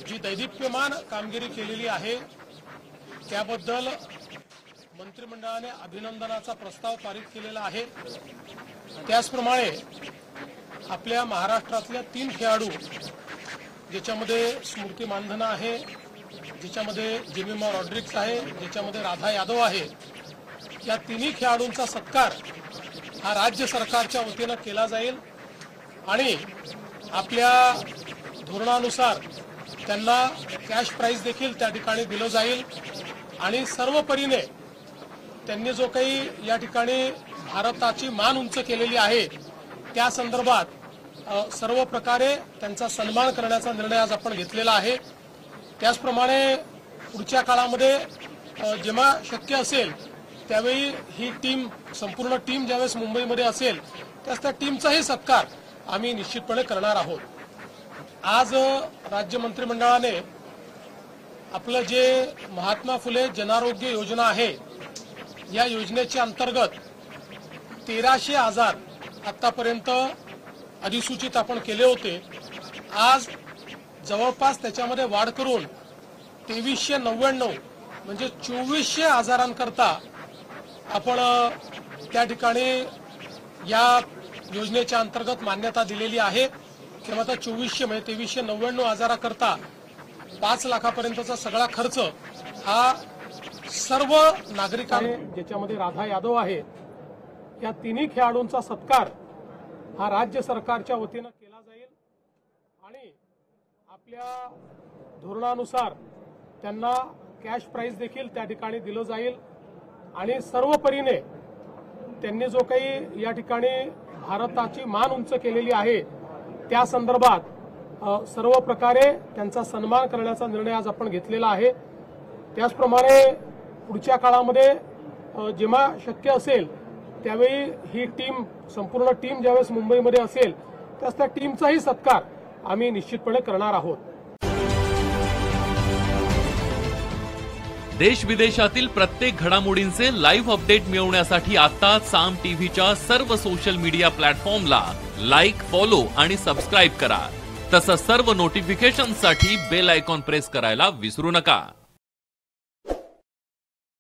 जी दैदिप्यमान कामगिरी केलेली आहे त्याबद्दल मंत्रिमंडळाने अभिनंदनाचा प्रस्ताव पारित केलेला आहे। त्याचप्रमाणे आपल्या महाराष्ट्रातल्या 3 खेळाडू ज्याच्यामध्ये स्मृती मानधना आहे, ज्याच्यामध्ये जेमिमा रॉड्रिग्स आहे, ज्याच्यामध्ये राधा यादव आहे, या तिन्ही खेळाडूंचा सत्कार हा राज्य सरकारच्या वतीने केला जाईल आणि आपल्या धोरणानुसार त्यांना कॅश प्राइज देखील त्या ठिकाणी दिलं जाईल आणि सर्व परीने त्यांनी जो काही या ठिकाणी भारताची मान उंच केलेली आहे त्या संदर्भात सर्व प्रकारे त्यांचा सन्मान करण्याचा निर्णय आज आपण घेतलेला आहे। त्याचप्रमाणे पुढच्या काळामध्ये जेव्हा शक्य असेल त्यावेळी ही टीम संपूर्ण टीम ज्यावेळेस मुंबईमध्ये असेल त्यास त्या टीमचाही सत्कार आम्ही निश्चितपणे करणार आहोत। आज राज्य मंत्रिमंडळाने आपलं जे महात्मा फुले जनआरोग्य योजना आहे या योजनेच्या अंतर्गत 1300 आतापर्यंत अधिसूचित आपण केले होते। आज जवळपास त्याच्यामध्ये वाढ करून 2399 म्हणजे 2400 आपण त्या ठिकाणी या योजनेच्या अंतर्गत मान्यता दिलेली आहे किंवा आता 2400 म्हणजे 2399 करता 5 लाखापर्यंतचा सगळा खर्च हा सर्व नागरिकांना, ज्याच्यामध्ये राधा यादव आहे, या तिन्ही खेळाडूंचा सत्कार हा राज्य सरकारच्या वतीने केला जाईल आणि आपल्या धोरणानुसार त्यांना कॅश प्राइज देखील त्या ठिकाणी दिलं जाईल आणि सर्व परीने त्यांनी जो काही या ठिकाणी भारताची मान उंच केलेली आहे त्या संदर्भात सर्व प्रकारे त्यांचा सन्मान करण्याचा निर्णय आज आपण घेतलेला आहे। त्याचप्रमाणे पुढच्या काळामध्ये जेव्हा शक्य असेल त्यावेळी ही टीम संपूर्ण टीम ज्यावेळेस मुंबईमध्ये असेल त्यास त्या टीमचाही सत्कार आम्ही निश्चितपणे करणार आहोत। देश विदेशातील प्रत्येक घडामोडींचे लाईव्ह अपडेट मिळवण्यासाठी आता साम टीव्हीच्या सर्व सोशल मीडिया प्लॅटफॉर्मला लाईक, फॉलो आणि सबस्क्राईब करा। तसंच सर्व नोटिफिकेशनसाठी बेल आयकॉन प्रेस करायला विसरू नका।